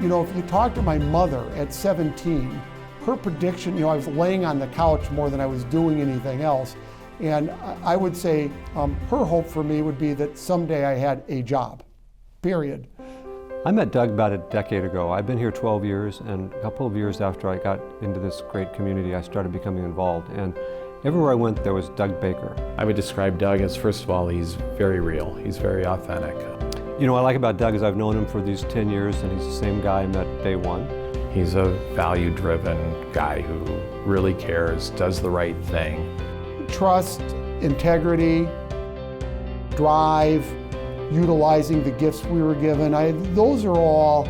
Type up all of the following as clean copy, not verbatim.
You know, if you talk to my mother at 17, her prediction, you know, I was laying on the couch more than I was doing anything else. And I would say her hope for me would be that someday I had a job, period. I met Doug about a decade ago. I've been here 12 years, and a couple of years after I got into this great community, I started becoming involved. And everywhere I went, there was Doug Baker. I would describe Doug as, first of all, he's very real. He's very authentic. You know, what I like about Doug is I've known him for these 10 years, and he's the same guy I met day one. He's a value-driven guy who really cares, does the right thing. Trust, integrity, drive, utilizing the gifts we were given. Those are all,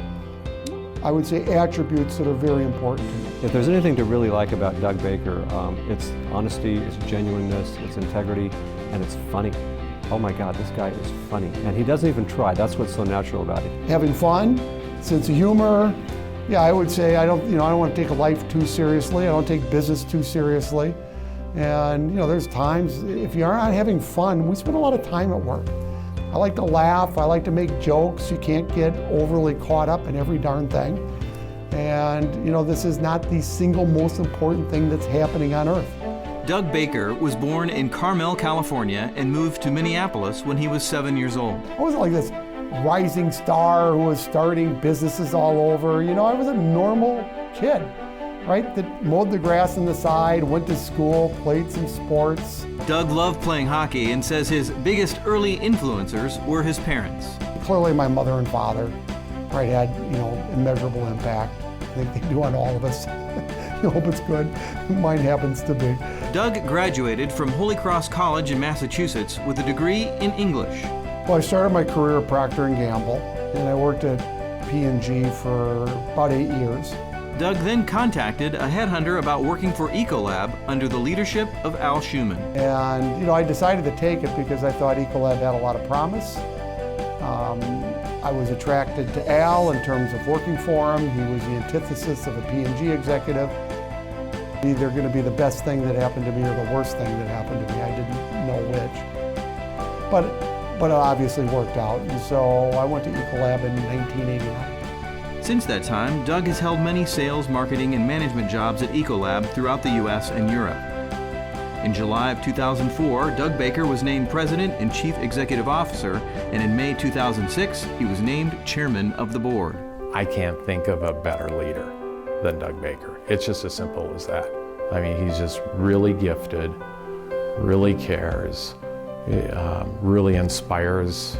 I would say, attributes that are very important to me. If there's anything to really like about Doug Baker, it's honesty, it's genuineness, it's integrity, and it's funny. Oh my God, this guy is funny. And he doesn't even try. That's what's so natural about it. Having fun, sense of humor. Yeah, I would say I don't want to take life too seriously. I don't take business too seriously. And you know, there's times if you're not having fun, we spend a lot of time at work. I like to laugh, I like to make jokes. You can't get overly caught up in every darn thing. And you know, this is not the single most important thing that's happening on earth. Doug Baker was born in Carmel, California, and moved to Minneapolis when he was 7 years old. I wasn't like this rising star who was starting businesses all over. You know, I was a normal kid, right? That mowed the grass on the side, went to school, played some sports. Doug loved playing hockey and says his biggest early influencers were his parents. Clearly my mother and father, right, had, you know, immeasurable impact. I think they do on all of us. I hope it's good. Mine happens to be. Doug graduated from Holy Cross College in Massachusetts with a degree in English. Well, I started my career at Procter & Gamble, and I worked at P&G for about 8 years. Doug then contacted a headhunter about working for Ecolab under the leadership of Al Schumann. And you know, I decided to take it because I thought Ecolab had a lot of promise. I was attracted to Al in terms of working for him. He was the antithesis of a P&G executive. Either going to be the best thing that happened to me or the worst thing that happened to me. I didn't know which. But it obviously worked out. And so I went to Ecolab in 1989. Since that time, Doug has held many sales, marketing, and management jobs at Ecolab throughout the U.S. and Europe. In July of 2004, Doug Baker was named President and Chief Executive Officer, and in May 2006, he was named Chairman of the Board. I can't think of a better leader than Doug Baker. It's just as simple as that. I mean, he's just really gifted, really cares, really inspires.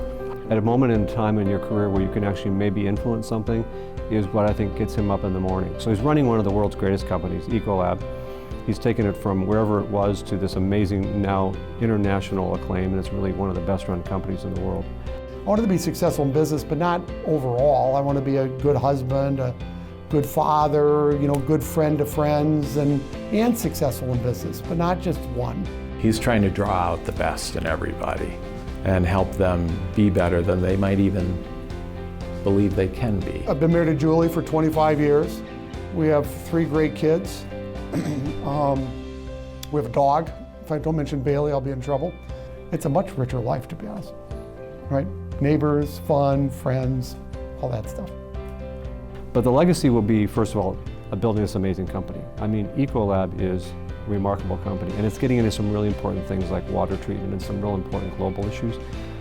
At a moment in time in your career where you can actually maybe influence something is what I think gets him up in the morning. So he's running one of the world's greatest companies, Ecolab. He's taken it from wherever it was to this amazing, now international acclaim, and it's really one of the best run companies in the world. I wanted to be successful in business, but not overall. I want to be a good husband, a good father, you know, good friend to friends, and successful in business, but not just one. He's trying to draw out the best in everybody and help them be better than they might even believe they can be. I've been married to Julie for 25 years. We have 3 great kids. We have a dog. If I don't mention Bailey, I'll be in trouble. It's a much richer life, to be honest, right? Neighbors, fun, friends, all that stuff. But the legacy will be, first of all, building this amazing company. I mean, Ecolab is a remarkable company, and it's getting into some really important things like water treatment and some real important global issues.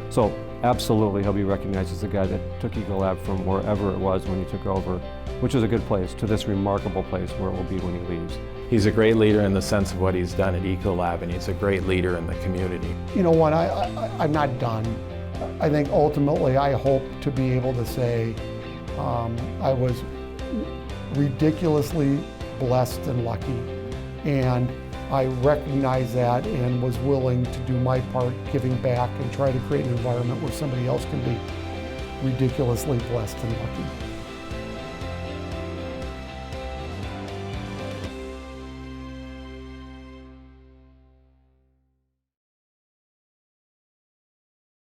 So absolutely, he'll be recognized as the guy that took Ecolab from wherever it was when he took over, which was a good place, to this remarkable place where it will be when he leaves. He's a great leader in the sense of what he's done at Ecolab, and he's a great leader in the community. You know what, I'm not done. I think ultimately I hope to be able to say I was ridiculously blessed and lucky, and I recognize that and was willing to do my part giving back and try to create an environment where somebody else can be ridiculously blessed and lucky.